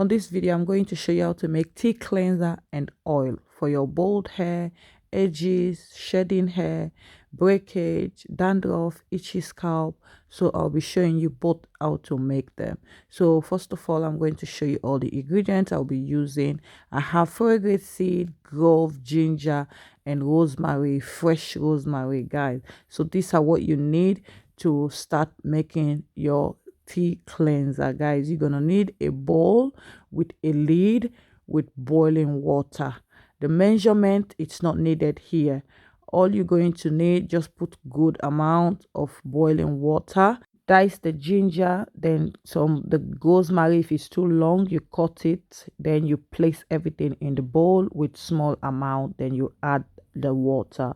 On this video, I'm going to show you how to make tea cleanser and oil for your bald hair, edges, shedding hair, breakage, dandruff, itchy scalp. So I'll be showing you both how to make them. So first of all, I'm going to show you all the ingredients I'll be using. I have fenugreek seed, clove, ginger, and rosemary, fresh rosemary, guys. So these are what you need to start making your tea cleanser, guys. You're gonna need a bowl with a lid with boiling water. The measurement, it's not needed here. All you're going to need, just put good amount of boiling water, dice the ginger, then the rosemary. If it's too long, you cut it, then you place everything in the bowl with small amount, then you add the water,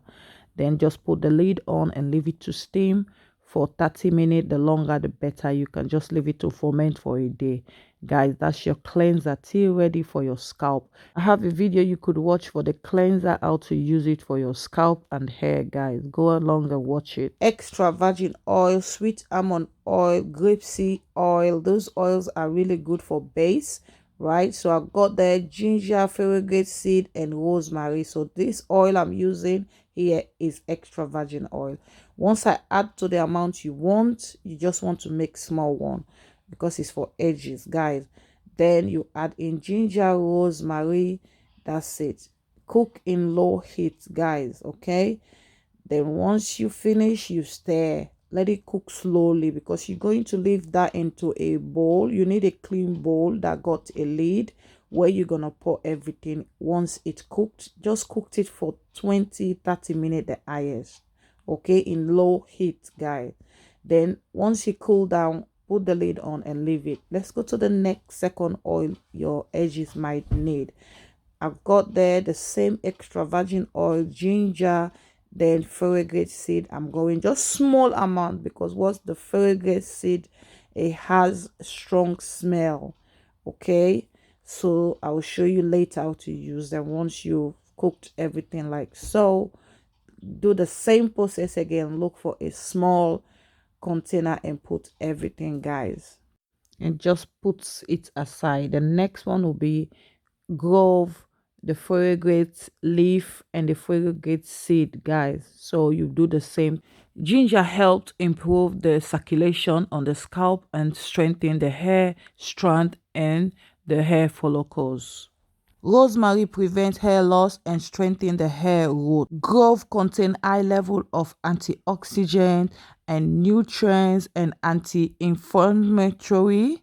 then just put the lid on and leave it to steam for 30 minutes. The longer the better. You can just leave it to ferment for a day. Guys, that's your cleanser tea ready for your scalp. I have a video you could watch for the cleanser, how to use it for your scalp and hair. Guys, go along and watch it. Extra virgin oil, sweet almond oil, grapeseed oil. Those oils are really good for base, right? So I got the ginger, fenugreek seed, and rosemary. So this oil I'm using here is extra virgin oil. Once I add to the amount you want, you just want to make small one because it's for edges, guys. Then you add in ginger, rosemary. That's it. Cook in low heat, guys. Okay, then once you finish, you stir. Let it cook slowly because you're going to leave that into a bowl. You need a clean bowl that got a lid where you're gonna pour everything. Once it's cooked, just cooked it for 20-30 minutes the highest, okay, in low heat, guys. Then once you cool down, put the lid on and leave it. Let's go to the next second oil your edges might need. I've got there the same extra virgin oil, ginger, then fenugreek seed. I'm going just small amount because what's the fenugreek seed, it has strong smell, okay? So I'll show you later how to use them once you've cooked everything like so. Do the same process again. Look for a small container and put everything, guys, and just put it aside. The next one will be clove, the fenugreek leaf, and the fenugreek seed, guys. So you do the same. Ginger helped improve the circulation on the scalp and strengthen the hair strand and the hair follicles. Rosemary prevents hair loss and strengthens the hair root. Clove contains high level of antioxidant and nutrients and anti-inflammatory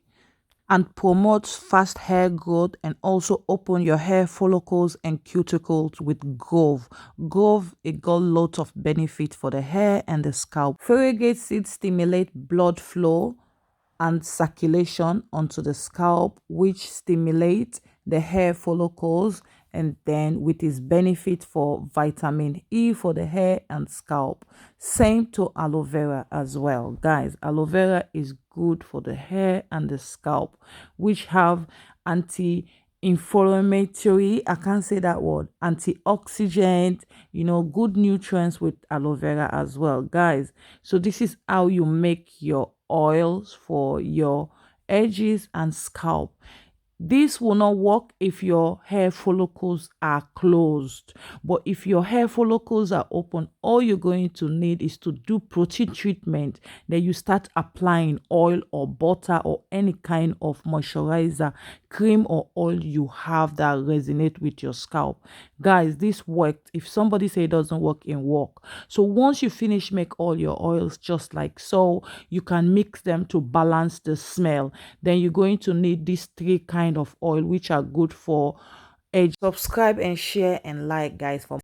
and promotes fast hair growth and also open your hair follicles and cuticles with clove. Clove, it got lots of benefit for the hair and the scalp. Fenugreek seeds stimulate blood flow and circulation onto the scalp, which stimulates the hair follicles, and then with its benefit for vitamin E for the hair and scalp. Same to aloe vera as well, guys. Aloe vera is good for the hair and the scalp, which have anti-inflammatory, I can't say that word, antioxidant, good nutrients with aloe vera as well, guys. So this is how you make your oils for your edges and scalp. This will not work if your hair follicles are closed, but if your hair follicles are open, all you're going to need is to do protein treatment. Then you start applying oil or butter or any kind of moisturizer, cream or oil you have that resonate with your scalp. Guys, this worked. If somebody say it doesn't work, it work. So once you finish, make all your oils just like so. You can mix them to balance the smell. Then you're going to need these three kinds of oil which are good for edge. Subscribe and share and like, guys, for